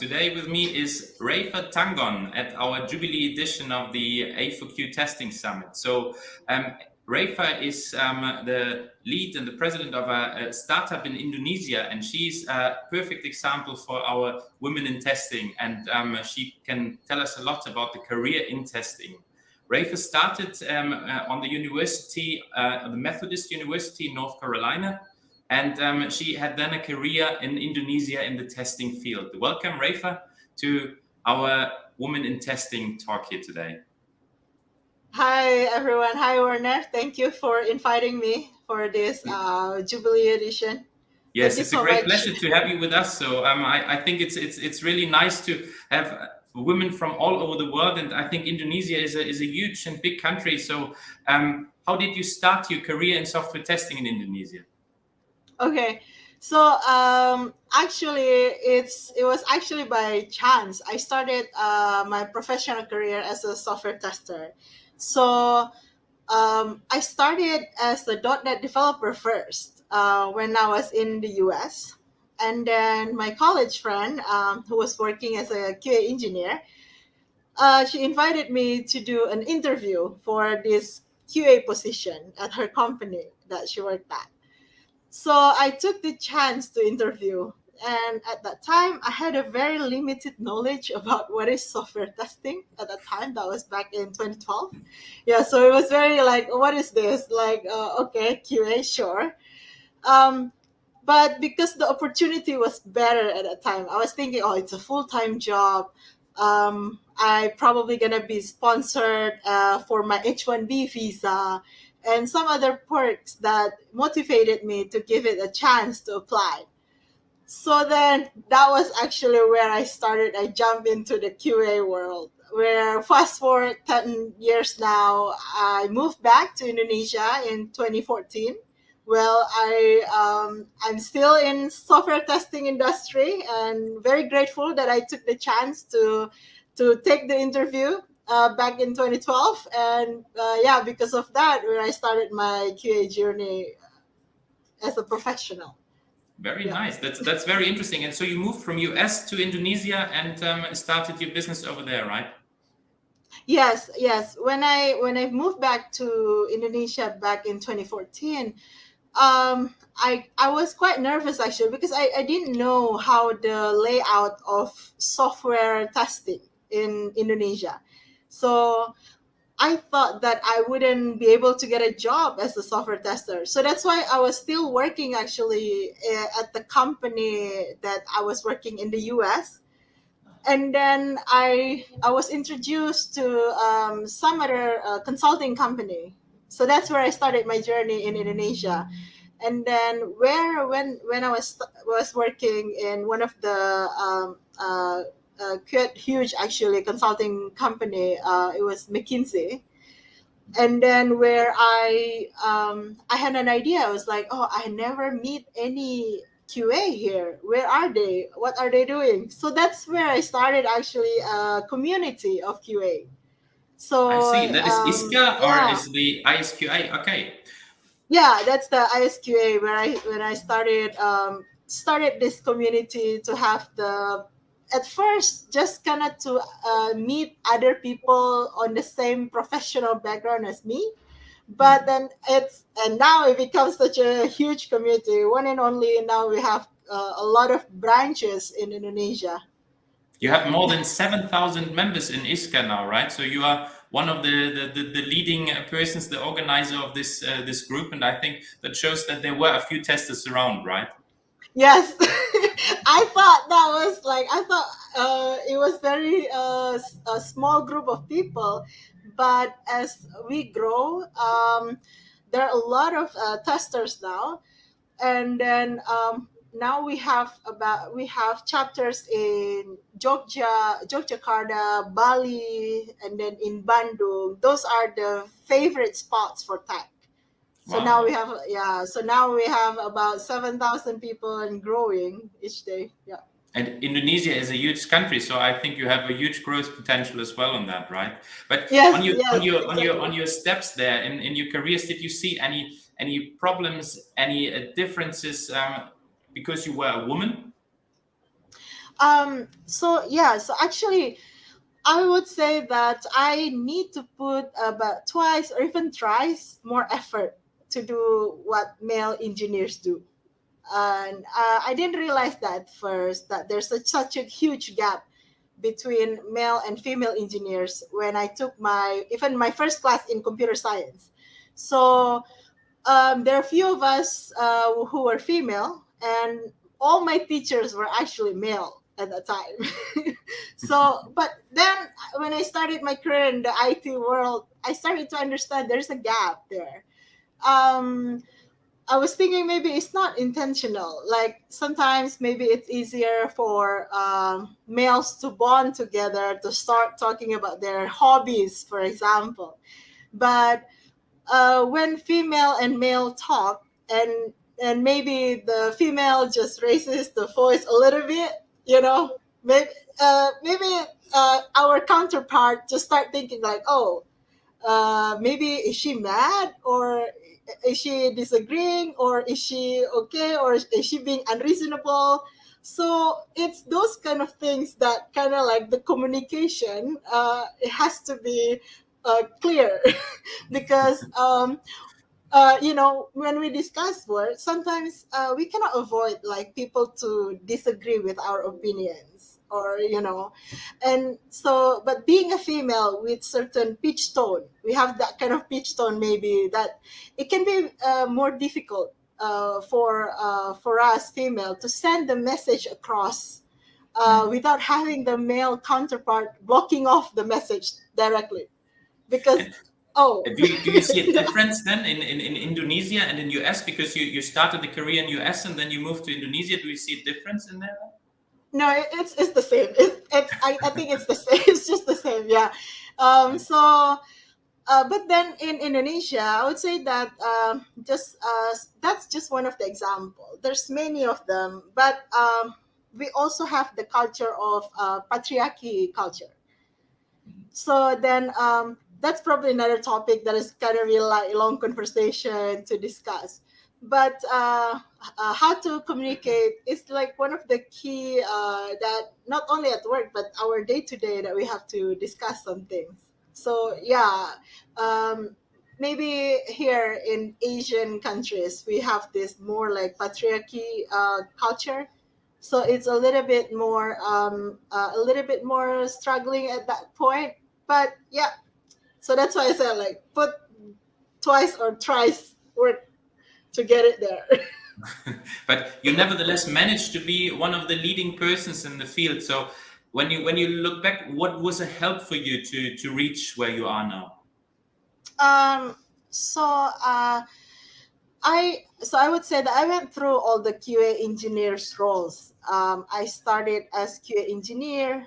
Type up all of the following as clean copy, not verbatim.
Today with me is Reifa Tangon at our Jubilee edition of the A4Q Testing Summit. So Reifa is the lead and the president of a startup in Indonesia, and she's a perfect example for our women in testing, and she can tell us a lot about the career in testing. Reifa started on the university, the Methodist University in North Carolina, and she had then a career in Indonesia in the testing field. Welcome, Reifa, to our Women in Testing talk here today. Hi, everyone. Hi, Werner. Thank you for inviting me for this Jubilee edition. Yes, it's a great pleasure to have you with us. So I think it's really nice to have women from all over the world, and I think Indonesia is a huge and big country. So how did you start your career in software testing in Indonesia? Okay, so actually, it was actually by chance. I started my professional career as a software tester. So I started as a .NET developer first when I was in the US. And then my college friend, who was working as a QA engineer, she invited me to do an interview for this QA position at her company that she worked at. So I took the chance to interview. And at that time, I had a very limited knowledge about what is software testing at that time. That was back in 2012. Yeah, so it was very like, what is this? Like, okay, QA, sure. But because the opportunity was better at that time, I was thinking, oh, it's a full-time job. I probably gonna be sponsored for my H-1B visa and some other perks that motivated me to give it a chance to apply. So then that was actually where I started. I jumped into the QA world. Where fast forward 10 years now, I moved back to Indonesia in 2014. Well, I'm still in software testing industry and very grateful that I took the chance to take the interview back in 2012. And yeah, because of that, where I started my QA journey as a professional. Very Yeah. nice. That's very interesting. And so you moved from US to Indonesia and started your business over there, right? Yes. When I moved back to Indonesia back in 2014, I was quite nervous actually because I didn't know how the layout of software testing in Indonesia. So I thought that I wouldn't be able to get a job as a software tester. So that's why I was still working actually at the company that I was working in the US. And then I was introduced to some other consulting company. So that's where I started my journey in Indonesia. And then when I was working in one of the quite huge actually consulting company, it was McKinsey. And then where I had an idea. I was like, oh, I never meet any QA here. Where are they? What are they doing? So that's where I started actually a community of QA. So I see. That is ISQA or yeah, is the ISQA? Okay. yeah, that's the ISQA where I started this community to have the at first just kind of to meet other people on the same professional background as me, but then now it becomes such a huge community, one and only. Now we have a lot of branches in Indonesia. You have more than 7,000 members in ISQA now, right? So you are one of the leading persons, the organizer of this group, and I think that shows that there were a few testers around, right? Yes. I thought it was very a small group of people, but as we grow, there are a lot of testers now. And then now we have chapters in Yogyakarta, Bali, and then in Bandung. Those are the favorite spots for tech. So Wow. now we have So now we have about 7,000 people and growing each day. Yeah. And Indonesia is a huge country, so I think you have a huge growth potential as well on that, right? But Yes. on your steps there in your careers, did you see any problems, any differences because you were a woman? So actually, I would say that I need to put about twice or even thrice more effort to do what male engineers do. And I didn't realize that first, that there's such a huge gap between male and female engineers when I took my first class in computer science. So there are a few of us who were female, and all my teachers were actually male at that time. So, but then when I started my career in the IT world, I started to understand there's a gap there. Um, I was thinking maybe it's not intentional. Like sometimes maybe it's easier for males to bond together to start talking about their hobbies, for example. But when female and male talk, and maybe the female just raises the voice a little bit, you know, maybe our counterpart just start thinking like, oh, maybe is she mad, or is she disagreeing, or is she okay, or is she being unreasonable? So it's those kind of things that kind of like the communication, it has to be clear. Because when we discuss work, sometimes we cannot avoid like people to disagree with our opinions, or and so, but being a female with certain pitch tone, we have that kind of pitch tone, maybe that it can be more difficult for us female to send the message across Mm. without having the male counterpart blocking off the message directly, because And oh do you see a yeah. difference then in Indonesia and in US, because you started the career in US and then you moved to Indonesia? Do you see a difference in there? No, it's the same. I think it's the same. It's just the same. Yeah. So, but then in Indonesia, I would say that just that's just one of the example. There's many of them, but we also have the culture of patriarchy culture. So then that's probably another topic that is kind of really like a long conversation to discuss. But how to communicate is like one of the key that not only at work but our day to day that we have to discuss some things. So yeah, um, maybe here in Asian countries we have this more like patriarchy culture, so it's a little bit more struggling at that point. But yeah, so that's why I said like put twice or thrice work to get it there. But you nevertheless managed to be one of the leading persons in the field. So when you look back, what was a help for you to reach where you are now? um so I would say that I went through all the QA engineers roles. I started as QA engineer.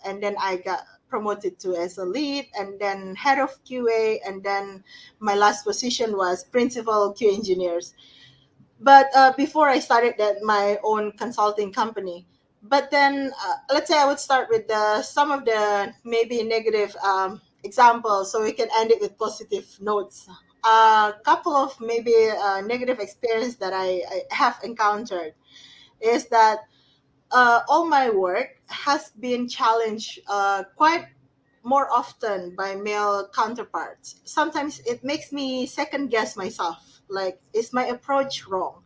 And then I got promoted to as a lead, and then head of QA, and then my last position was principal QA engineers. But before I started my own consulting company. But then let's say I would start with some of the maybe negative examples, so we can end it with positive notes. A couple of maybe negative experience that I have encountered is that all my work has been challenged quite more often by male counterparts. Sometimes it makes me second guess myself, like, is my approach wrong?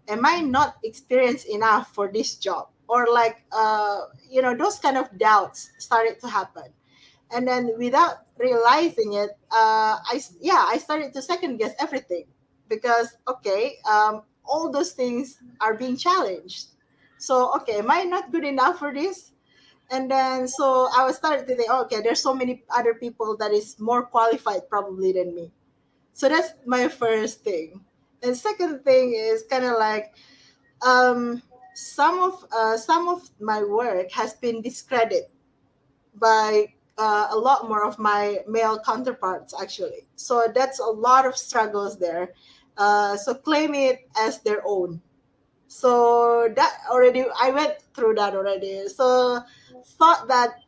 Am I not experienced enough for this job? Or like, those kind of doubts started to happen. And then without realizing it, I started to second guess everything, because, okay, all those things are being challenged. So, okay, am I not good enough for this? And then, so I was started to think, okay, there's so many other people that is more qualified probably than me. So that's my first thing. And second thing is kind of like, um, some of my work has been discredited by a lot more of my male counterparts actually. So that's a lot of struggles there. So claim it as their own. So that already I went through that already. So thought that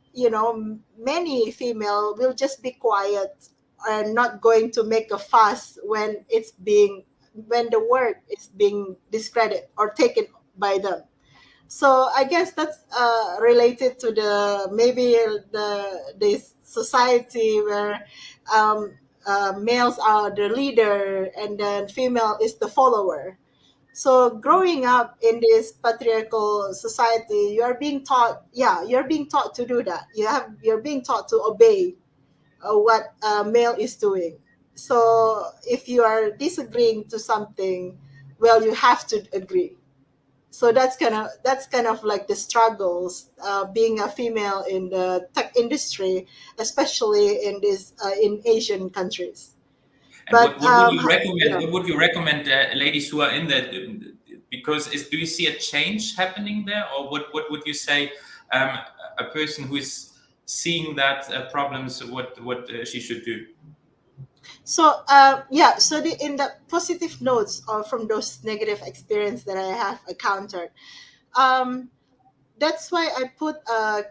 many female will just be quiet and not going to make a fuss when the work is being discredited or taken by them. So I guess that's related to the maybe the society where um, males are the leader and then female is the follower. So growing up in this patriarchal society, you are being taught, yeah, you're being taught to do that. You're being taught to obey what male is doing. So if you are disagreeing to something, well, you have to agree. So that's kind of like the struggles being a female in the tech industry, especially in in Asian countries. And But what would you recommend? yeah. What would you recommend ladies who are in that? Because do you see a change happening there, or what would you say um, a person who is seeing that problems what she should do? So yeah. So in the positive notes or from those negative experience that I have encountered, um, that's why I put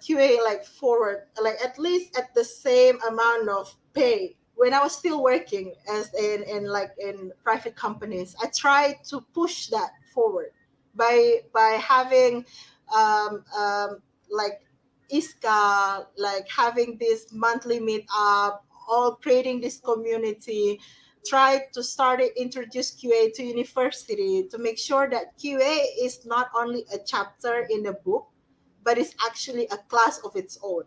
QA like forward, like at least at the same amount of pay. When I was still working as in like in private companies, I tried to push that forward by having like ISQA, like having this monthly meetup, all creating this community. Try to start it, introduce QA to university to make sure that QA is not only a chapter in a book, but it's actually a class of its own.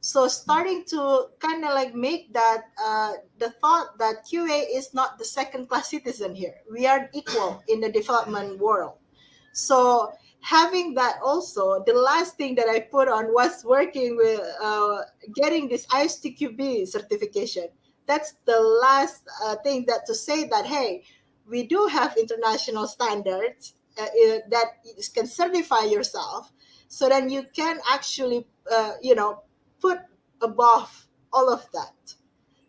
So starting to kind of like make that the thought that QA is not the second class citizen here. We are equal in the development world. So having that also, the last thing that I put on was working with getting this ISTQB certification. That's the last thing that to say that hey, we do have international standards that can certify yourself, so then you can actually put above all of that.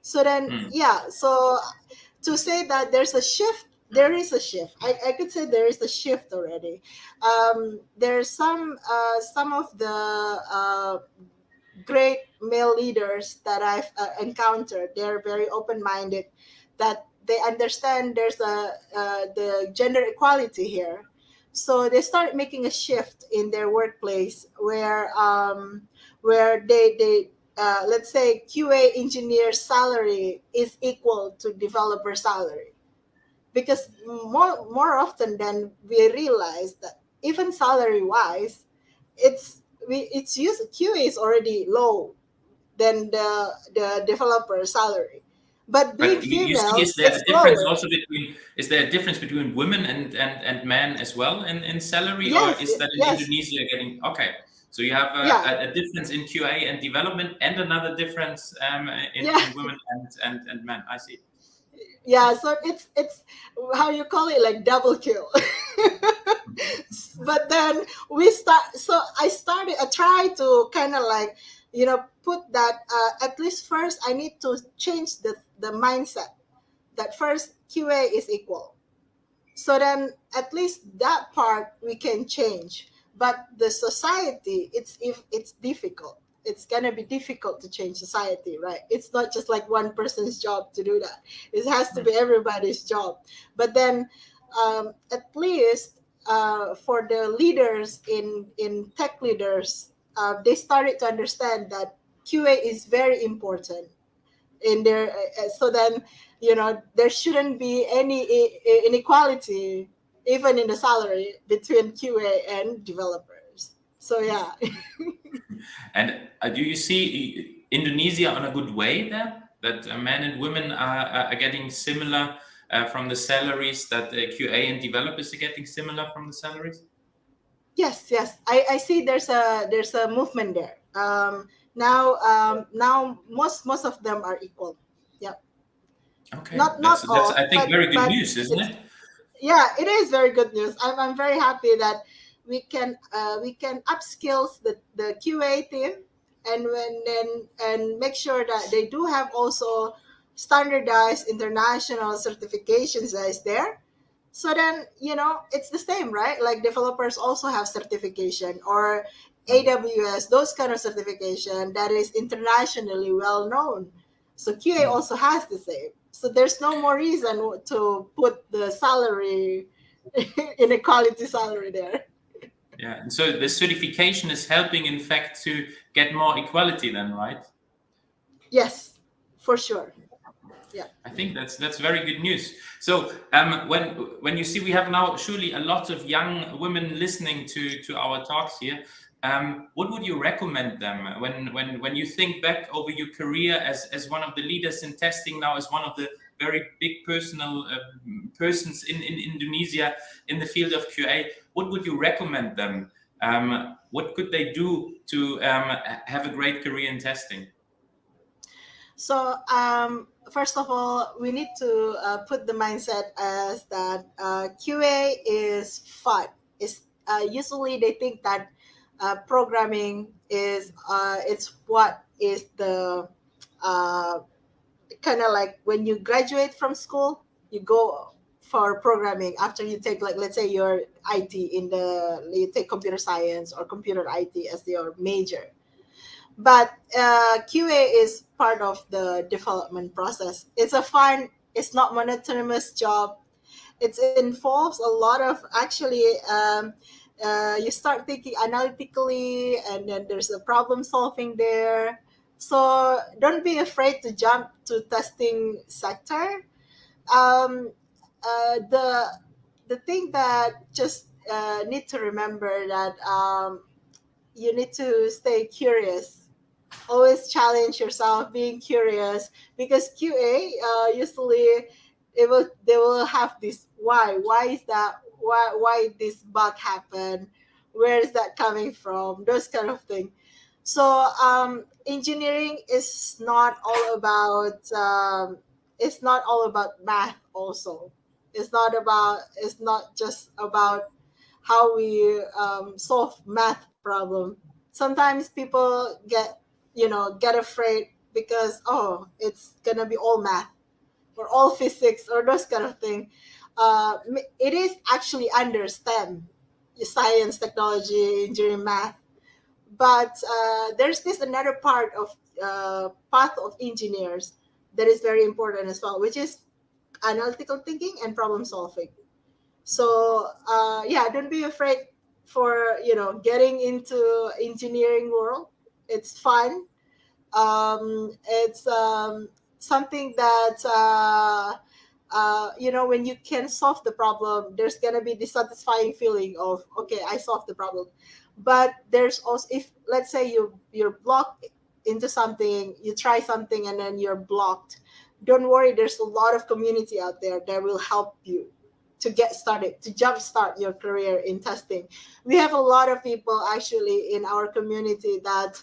So then Hmm. yeah, so to say that there's a shift, there is a shift. I could say there is a shift already. There's some of the great male leaders that I've encountered. They're very open-minded, that they understand there's the gender equality here. So they start making a shift in their workplace where they let's say QA engineer salary is equal to developer salary, because more often than we realize that even salary wise, it's used QA is already low than the developer salary, but being But you see, female is there it's a difference lower. also between? Is there a difference between women and men as well in salary, or Yes, is that in yes, Indonesia getting okay? So you have yeah, a difference in QA and development, and another difference yeah. in women and men. I see. Yeah, so it's how you call it, like double kill. But then I try to kind of like put that at least first I need to change the mindset that first QA is equal. So then at least that part we can change. But the society, it's difficult. It's gonna be difficult to change society, right? It's not just like one person's job to do that. It has to Hmm. be everybody's job. But then at least for the leaders in tech leaders, they started to understand that QA is very important in their so then there shouldn't be any inequality even in the salary between QA and developers. So yeah. And do you see Indonesia on a good way there? That men and women are getting similar from the salaries, that QA and developers are getting similar from the salaries? Yes, yes, I see there's a movement there. Now most of them are equal. Yeah, Okay, not that's all, I think very good but news, isn't it's it? yeah, it is very good news. I'm very happy that we can upskills the QA team, and when then and make sure that they do have also standardized international certifications that is there. So then it's the same, right? Like developers also have certification, or AWS, those kind of certification that is internationally well known. So QA Mm. also has the same. So there's no more reason to put the salary inequality salary there. Yeah, and so the certification is helping, in fact, to get more equality then, right? Yes, for sure. Yeah. I think that's very good news. So when you see we have now surely a lot of young women listening to our talks here, what would you recommend them when you think back over your career as one of the leaders in testing now, as one of the very big personal persons in Indonesia in the field of QA? What would you recommend them? What could they do to have a great career in testing? So first of all, we need to put the mindset as that QA is fun. Is Usually they think that programming is it's what is the uh, kind of like when you graduate from school, you go for programming after you take, like, let's say you're IT you take computer science or computer IT as your major. But QA is part of the development process. It's a fun, it's not monotonous job. It involves a lot of actually. You start thinking analytically, and then there's a problem solving there. So don't be afraid to jump to testing sector. Um, the thing that just need to remember that you need to stay curious, always challenge yourself, being curious, because QA usually they will have this why is that, why this bug happened, where is that coming from, those kind of thing. So engineering is not all about it's not all about math also. It's not just about how we solve math problem. Sometimes people get afraid because, oh, it's gonna be all math or all physics or those kind of thing. It is actually under STEM, science, technology, engineering, math. But there's this another part of path of engineers that is very important as well, which is analytical thinking and problem solving. So yeah, don't be afraid for getting into engineering world. It's fun. It's something that when you can solve the problem, there's gonna be the satisfying feeling of, okay, I solved the problem. But there's also, if let's say you're blocked into something, you try something and then you're blocked, don't worry, there's a lot of community out there that will help you to get started, to jumpstart your career in testing. We have a lot of people actually in our community that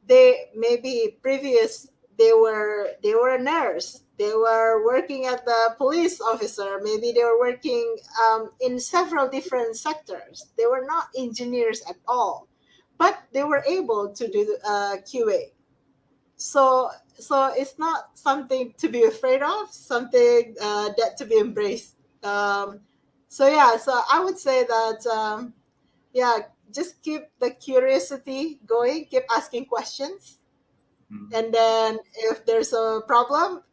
they maybe previous they were a nurse, they were working at the police officer, maybe they were working in several different sectors. They were not engineers at all, but they were able to do QA. So it's not something to be afraid of, something that to be embraced. So yeah, so I would say that yeah, just keep the curiosity going, keep asking questions, Mm. and then if there's a problem,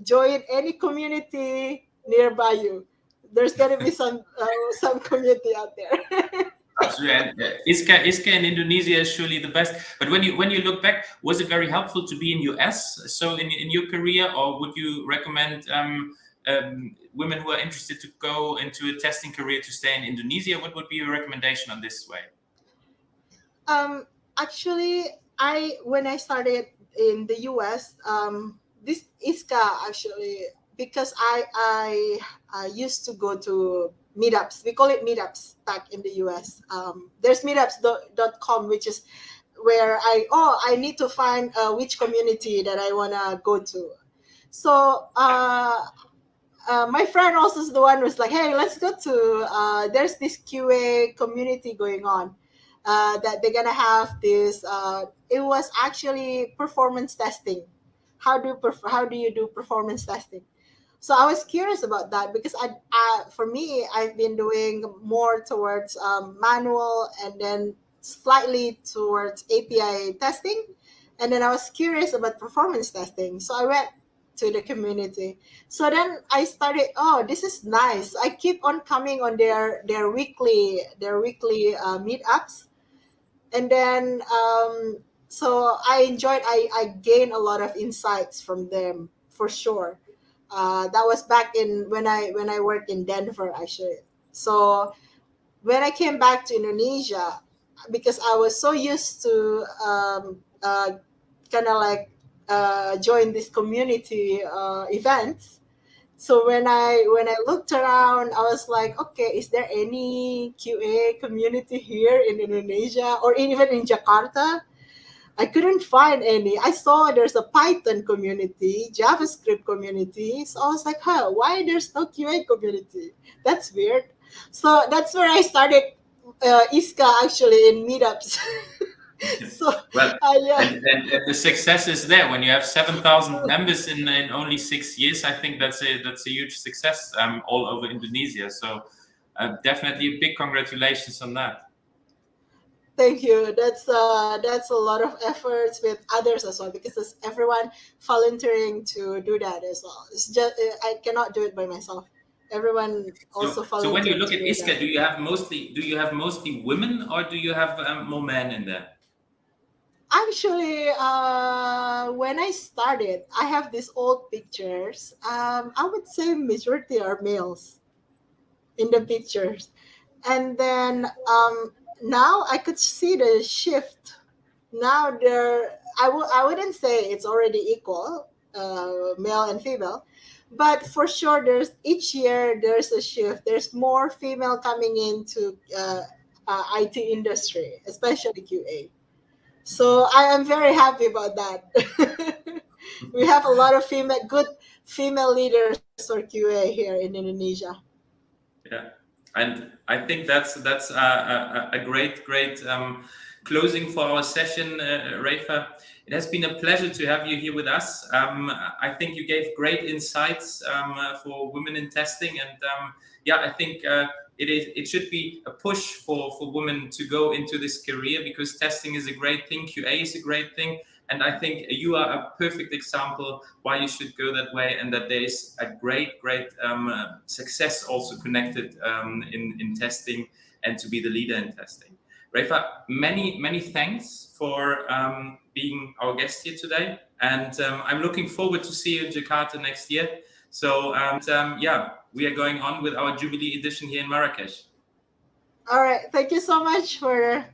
join any community nearby you. There's gonna be some community out there. Absolutely. And ISQA in Indonesia is surely the best. But when you look back, was it very helpful to be in US? So in your career, or would you recommend women who are interested to go into a testing career to stay in Indonesia? What would be your recommendation on this way? um, Actually, I when I started in the US, this ISCA actually, because I used to go to meetups. We call it meetups back in the US. There's meetups.com, which is where I need to find which community that I wanna go to. So my friend also is the one who's like, hey, let's go to there's this QA community going on, that they're gonna have this. It was actually performance testing. How do you do performance testing? So I was curious about that because for me, I've been doing more towards manual and then slightly towards API testing, and then I was curious about performance testing. So I went to the community. So then I started, oh, this is nice. I keep on coming on their weekly meetups. And then so I enjoyed, I gained a lot of insights from them for sure. That was back in when I worked in Denver actually. So when I came back to Indonesia, because I was so used to kind of like join this community events. So when I looked around, I was like, okay, is there any QA community here in Indonesia or even in Jakarta? I couldn't find any. I saw there's a Python community, JavaScript community. So I was like, huh, why there's no QA community? That's weird. So that's where I started ISQA actually in meetups. So Well, yeah. and the success is there when you have 7,000 members in only 6 years. I think that's a huge success all over Indonesia. So definitely big congratulations on that. Thank you. That's a lot of efforts with others as well because it's everyone volunteering to do that as well. It's just I cannot do it by myself. Everyone also So when you volunteered look to at do ISCA, that. do you have mostly women or do you have more men in there? Actually, when I started, I have these old pictures. I would say majority are males in the pictures, and then now I could see the shift. Now I wouldn't say it's already equal, male and female, but for sure there's each year there's a shift. There's more female coming into IT industry, especially QA. So I am very happy about that. We have a lot of good female leaders for QA here in Indonesia. Yeah, and I think that's a great closing for our session, Reifa. It has been a pleasure to have you here with us. I think you gave great insights for women in testing, and yeah, I think it should be a push for women to go into this career because testing is a great thing, QA is a great thing, and I think you are a perfect example why you should go that way, and that there is a great success also connected in testing, and to be the leader in testing. Reifa, many thanks for being our guest here today, and I'm looking forward to see you in Jakarta next year. So yeah, we are going on with our Jubilee edition here in Marrakesh. All right, thank you so much for